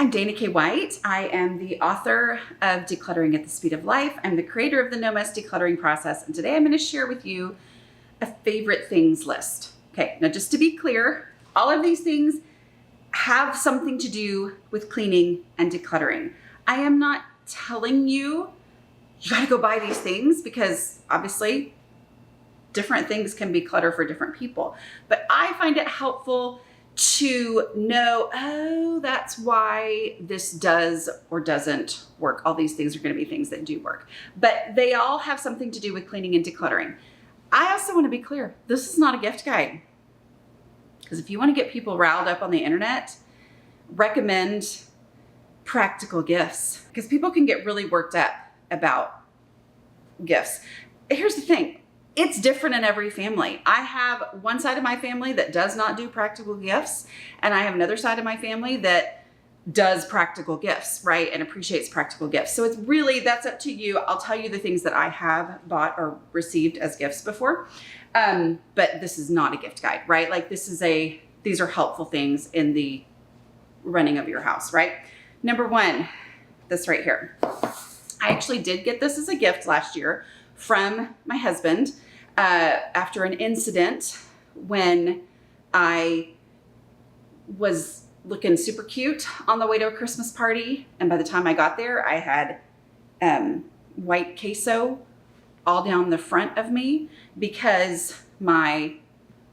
I'm Dana K. White. I am the author of Decluttering at the Speed of Life. I'm the creator of the No Mess Decluttering process, and today I'm going to share with you a favorite things list. Okay, now just to be clear, all of these things have something to do with cleaning and decluttering. I am not telling you got to go buy these things because obviously different things can be clutter for different people, but I find it helpful to know, oh, that's why this does or doesn't work. All these things are going to be things that do work, but they all have something to do with cleaning and decluttering. I also want to be clear, this is not a gift guide. Because if you want to get people riled up on the internet, recommend practical gifts. Because people can get really worked up about gifts. Here's the thing. It's different in every family. I have one side of my family that does not do practical gifts, and I have another side of my family that does practical gifts, right? And appreciates practical gifts. So it's really, that's up to you. I'll tell you the things that I have bought or received as gifts before. But this is not a gift guide, right? Like these are helpful things in the running of your house, right? Number one, this right here. I actually did get this as a gift last year from my husband after an incident when I was looking super cute on the way to a Christmas party. And by the time I got there, I had white queso all down the front of me because my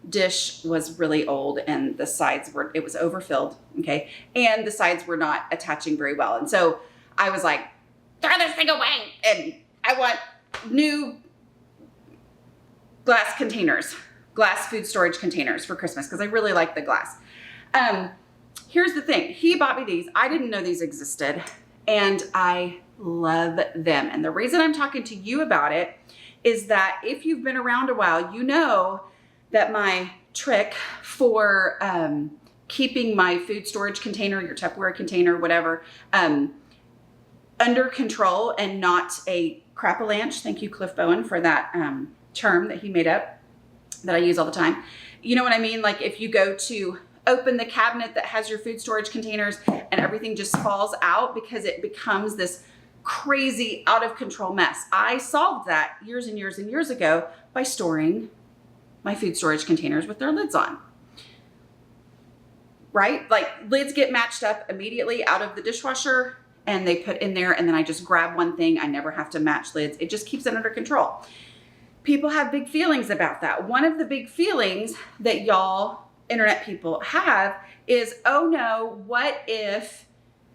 dish was really old and the sides it was overfilled, okay? And the sides were not attaching very well. And so I was like, throw this thing away. And I want new glass containers, glass food storage containers for Christmas because I really like the glass. Here's the thing. He bought me these. I didn't know these existed and I love them. And the reason I'm talking to you about it is that if you've been around a while, you know that my trick for keeping my food storage container, your Tupperware container, whatever, under control and not a crap-a-lanch. Thank you, Cliff Bowen, for that term that he made up that I use all the time. You know what I mean? Like if you go to open the cabinet that has your food storage containers and everything just falls out because it becomes this crazy out of control mess. I solved that years and years and years ago by storing my food storage containers with their lids on. Right? Like lids get matched up immediately out of the dishwasher and they put in there and then I just grab one thing. I never have to match lids. It just keeps it under control. People have big feelings about that. One of the big feelings that y'all internet people have is, oh no, what if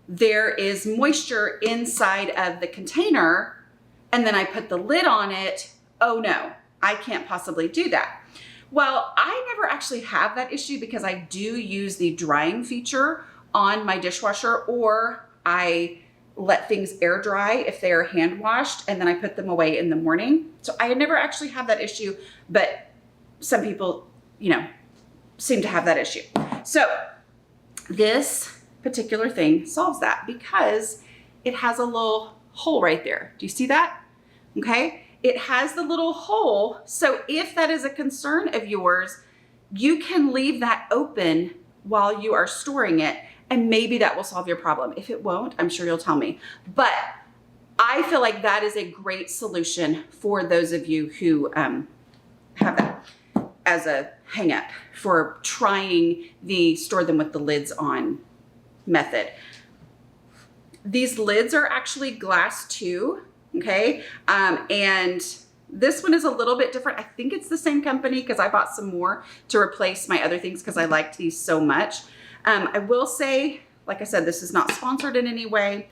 there is moisture inside of the container and then I put the lid on it? Oh no, I can't possibly do that. Well, I never actually have that issue because I do use the drying feature on my dishwasher, or I let things air dry if they are hand washed and then I put them away in the morning. So I never actually have that issue, but some people, seem to have that issue. So this particular thing solves that because it has a little hole right there. Do you see that? Okay. It has the little hole. So if that is a concern of yours, you can leave that open while you are storing it, and maybe that will solve your problem. If it won't, I'm sure you'll tell me. But I feel like that is a great solution for those of you who have that as a hang up for trying the store them with the lids on method. These lids are actually glass too, okay? And this one is a little bit different. I think it's the same company because I bought some more to replace my other things because I liked these so much. I will say, like I said, this is not sponsored in any way.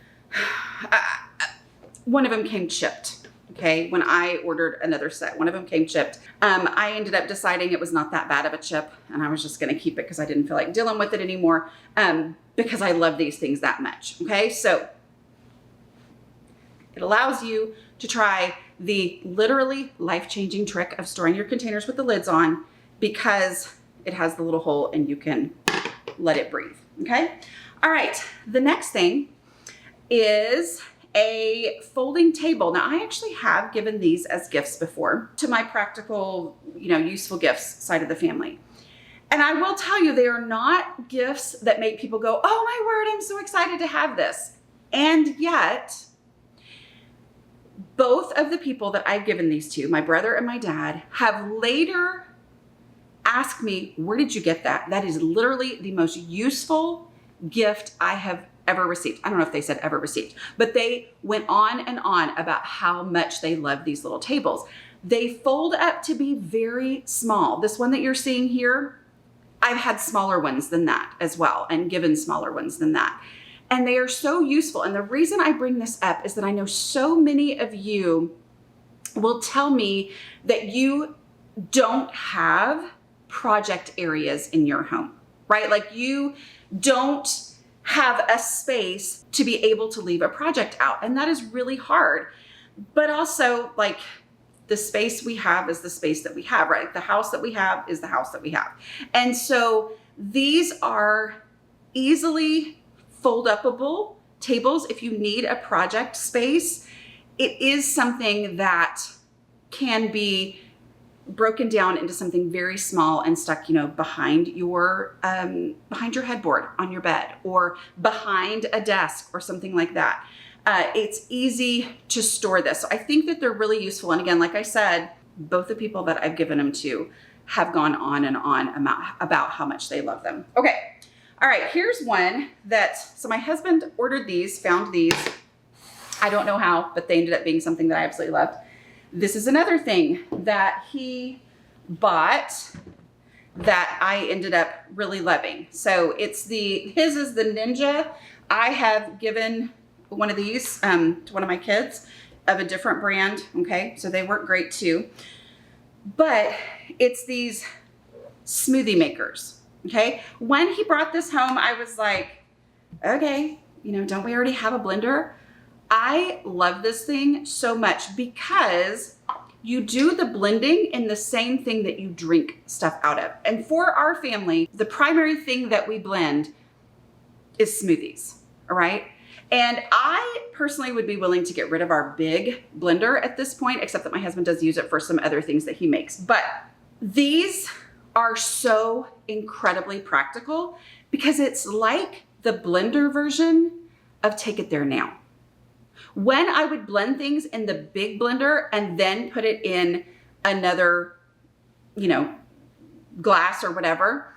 One of them came chipped. Okay, when I ordered another set, one of them came chipped. I ended up deciding it was not that bad of a chip and I was just gonna keep it because I didn't feel like dealing with it anymore because I love these things that much, okay? So it allows you to try the literally life-changing trick of storing your containers with the lids on because it has the little hole and you can let it breathe, okay? All right, the next thing is a folding table. Now, I actually have given these as gifts before to my practical, useful gifts side of the family. And I will tell you, they are not gifts that make people go, oh my word, I'm so excited to have this. And yet, both of the people that I've given these to, my brother and my dad, have later asked me, where did you get that? That is literally the most useful gift I have ever received. I don't know if they said ever received, but they went on and on about how much they love these little tables. They fold up to be very small. This one that you're seeing here, I've had smaller ones than that as well, and given smaller ones than that. And they are so useful. And the reason I bring this up is that I know so many of you will tell me that you don't have project areas in your home, right? Like you don't have a space to be able to leave a project out. And that is really hard. But also, like, the space we have is the space that we have, right? The house that we have is the house that we have. And so these are easily fold-upable tables if you need a project space. It is something that can be broken down into something very small and stuck, behind your headboard on your bed, or behind a desk or something like that. It's easy to store this. So I think that they're really useful. And again, like I said, both the people that I've given them to have gone on and on about how much they love them. Okay. All right. Here's one so my husband ordered these, found these. I don't know how, but they ended up being something that I absolutely loved. This is another thing that he bought that I ended up really loving. So his is the Ninja. I have given one of these to one of my kids of a different brand. Okay, so they work great too. But it's these smoothie makers. Okay, when he brought this home, I was like, okay, don't we already have a blender? I love this thing so much because you do the blending in the same thing that you drink stuff out of. And for our family, the primary thing that we blend is smoothies, all right? And I personally would be willing to get rid of our big blender at this point, except that my husband does use it for some other things that he makes. But these are so incredibly practical because it's like the blender version of Take It There Now. When I would blend things in the big blender and then put it in another, glass or whatever,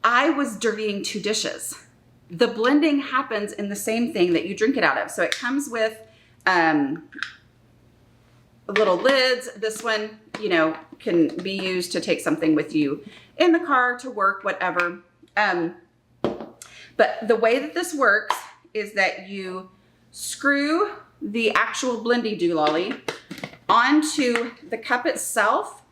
I was dirtying 2 dishes. The blending happens in the same thing that you drink it out of. So it comes with little lids. This one, can be used to take something with you in the car, to work, whatever. But the way that this works is that you screw the actual blendy dolly onto the cup itself.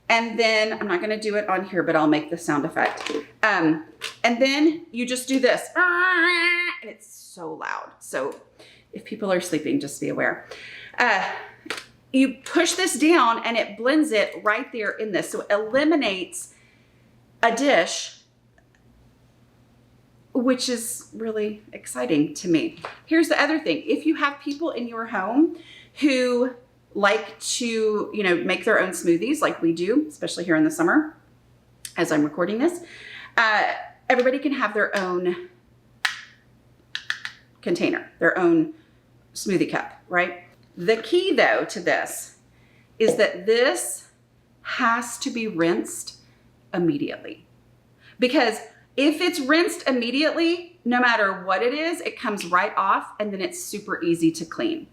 And then I'm not going to do it on here, but I'll make the sound effect. And then you just do this, and it's so loud. So if people are sleeping, just be aware. You push this down and it blends it right there in this. So it eliminates a dish, which is really exciting to me. Here's the other thing. If you have people in your home who like to, make their own smoothies like we do, especially here in the summer, as I'm recording this, everybody can have their own container, their own smoothie cup, right? The key though to this is that this has to be rinsed immediately, because if it's rinsed immediately, no matter what it is, it comes right off and then it's super easy to clean.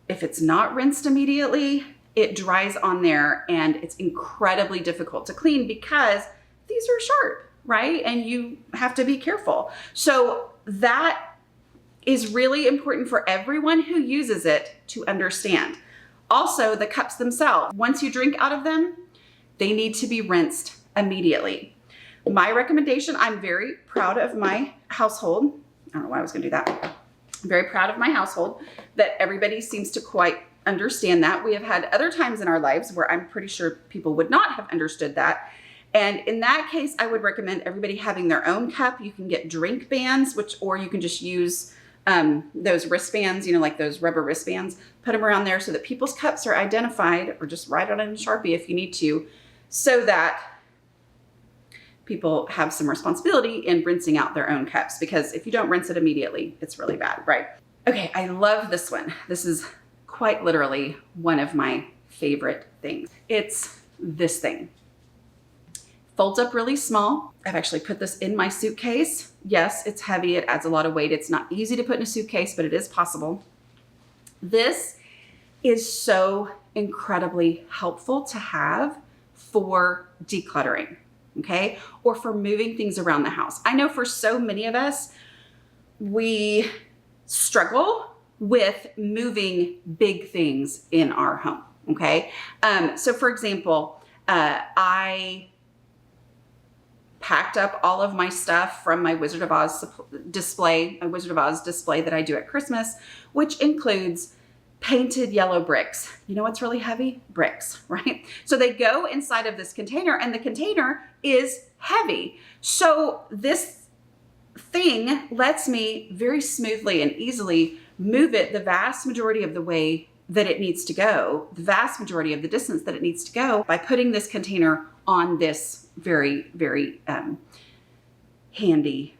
If it's not rinsed immediately, it dries on there and it's incredibly difficult to clean because these are sharp, right? And you have to be careful. So that is really important for everyone who uses it to understand. Also, the cups themselves, once you drink out of them, they need to be rinsed immediately. My recommendation, I'm very proud of my household. I don't know why I was gonna do that. I'm very proud of my household that everybody seems to quite understand that. We have had other times in our lives where I'm pretty sure people would not have understood that. And in that case, I would recommend everybody having their own cup. You can get drink bands, or you can just use those wristbands, like those rubber wristbands, put them around there so that people's cups are identified, or just write on it in Sharpie if you need to, so that people have some responsibility in rinsing out their own cups, because if you don't rinse it immediately, it's really bad, right? Okay, I love this one. This is quite literally one of my favorite things. It's this thing. Folds up really small. I've actually put this in my suitcase. Yes, it's heavy. It adds a lot of weight. It's not easy to put in a suitcase, but it is possible. This is so incredibly helpful to have for decluttering, okay? Or for moving things around the house. I know for so many of us, we struggle with moving big things in our home, okay? So for example, I packed up all of my stuff from my Wizard of Oz display, a Wizard of Oz display that I do at Christmas, which includes painted yellow bricks. You know what's really heavy? Bricks, right? So they go inside of this container, and the container is heavy. So this thing lets me very smoothly and easily move it the vast majority of the way that it needs to go, the vast majority of the distance that it needs to go, by putting this container on this very, very handy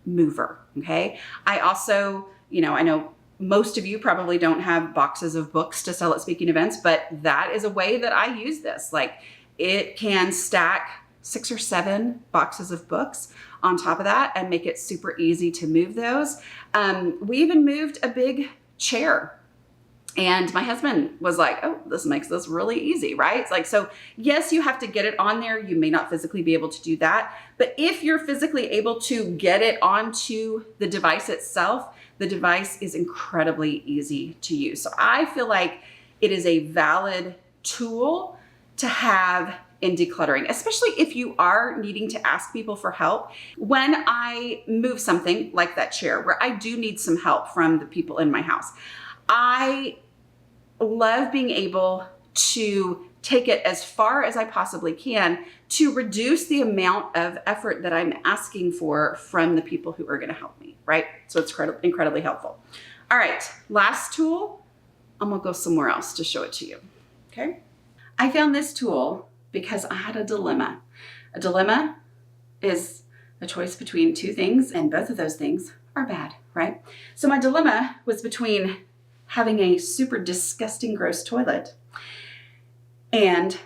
mover, okay? I also, I know most of you probably don't have boxes of books to sell at speaking events, but that is a way that I use this. Like, it can stack 6 or 7 boxes of books on top of that and make it super easy to move those. We even moved a big chair. And my husband was like, oh, this makes this really easy, right? It's like, so yes, you have to get it on there. You may not physically be able to do that. But if you're physically able to get it onto the device itself, the device is incredibly easy to use. So I feel like it is a valid tool to have in decluttering, especially if you are needing to ask people for help. When I move something like that chair, where I do need some help from the people in my house, I love being able to take it as far as I possibly can to reduce the amount of effort that I'm asking for from the people who are going to help me, right? So it's incredibly helpful. All right, last tool. I'm going to go somewhere else to show it to you, okay? I found this tool because I had a dilemma. A dilemma is a choice between 2 things, and both of those things are bad, right? So my dilemma was between having a super disgusting, gross toilet and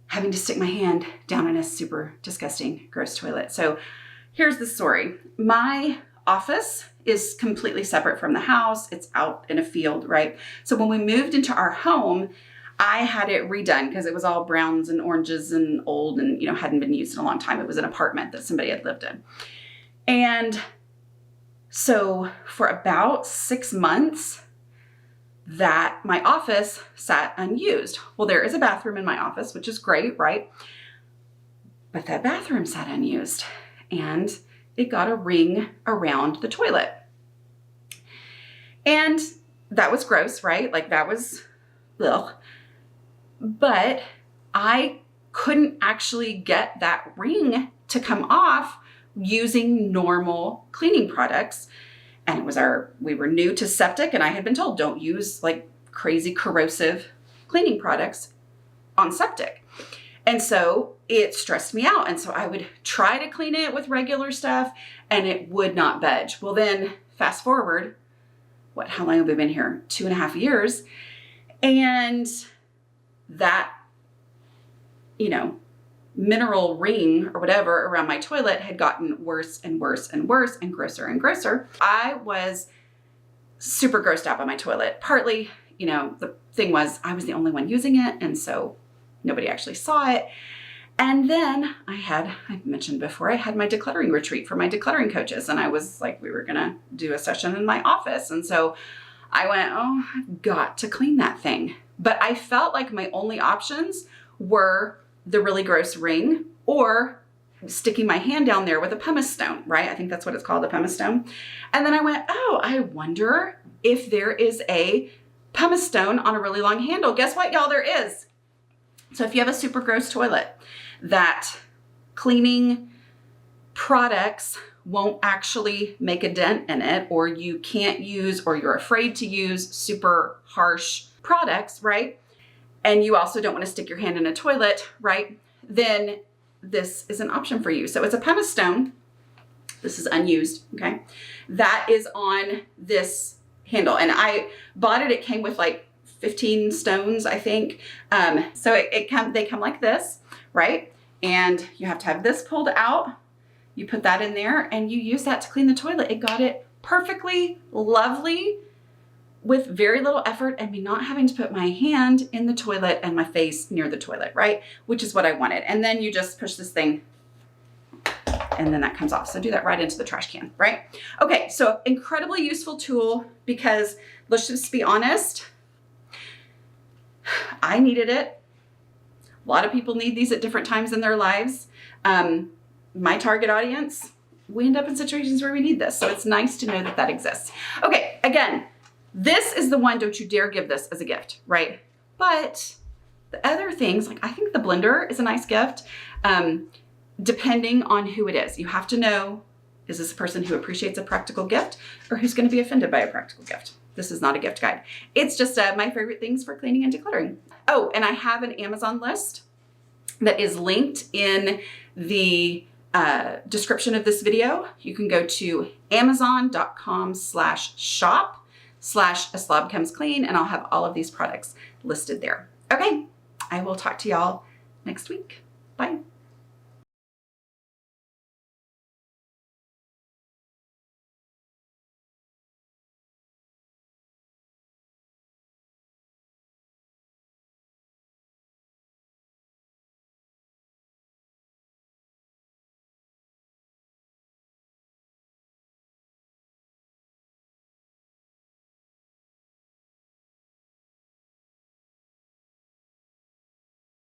having to stick my hand down in a super disgusting, gross toilet. So here's the story. My office is completely separate from the house. It's out in a field, right? So when we moved into our home, I had it redone because it was all browns and oranges and old and, hadn't been used in a long time. It was an apartment that somebody had lived in. And so for about 6 months, that my office sat unused. Well, there is a bathroom in my office, which is great, right? But that bathroom sat unused, and it got a ring around the toilet. And that was gross, right? Like, that was, ugh. But I couldn't actually get that ring to come off using normal cleaning products. And it was we were new to septic, and I had been told, don't use like crazy corrosive cleaning products on septic. And so it stressed me out. And so I would try to clean it with regular stuff, and it would not budge. Well, then fast forward, how long have we been here? 2.5 years. And that, mineral ring or whatever around my toilet had gotten worse and worse and worse and grosser and grosser. I was super grossed out by my toilet. Partly, the thing was I was the only one using it, and so nobody actually saw it. And then I mentioned before, I had my decluttering retreat for my decluttering coaches, and I was like, we were gonna do a session in my office. And so I went, oh, I've got to clean that thing. But I felt like my only options were the really gross ring or sticking my hand down there with a pumice stone, right? I think that's what it's called, a pumice stone. And then I went, oh, I wonder if there is a pumice stone on a really long handle. Guess what, y'all? There is. So if you have a super gross toilet that cleaning products won't actually make a dent in it, or you can't use, or you're afraid to use super harsh products, right? And you also don't want to stick your hand in a toilet, right? Then this is an option for you. So it's a pumice stone. This is unused, okay? That is on this handle. And I bought it, it came with like 15 stones, I think. So they come like this, right? And you have to have this pulled out. You put that in there and you use that to clean the toilet. It got it perfectly lovely with very little effort and me not having to put my hand in the toilet and my face near the toilet, right? Which is what I wanted. And then you just push this thing and then that comes off. So do that right into the trash can, right? Okay, so incredibly useful tool because let's just be honest, I needed it. A lot of people need these at different times in their lives. My target audience, we end up in situations where we need this. So it's nice to know that that exists. Okay, again, this is the one, don't you dare give this as a gift, right? But the other things, like I think the blender is a nice gift, depending on who it is. You have to know, is this a person who appreciates a practical gift or who's gonna be offended by a practical gift? This is not a gift guide. It's just my favorite things for cleaning and decluttering. Oh, and I have an Amazon list that is linked in the description of this video. You can go to amazon.com/shop/aslobcomesclean and I'll have all of these products listed there. Okay, I will talk to y'all next week. Bye.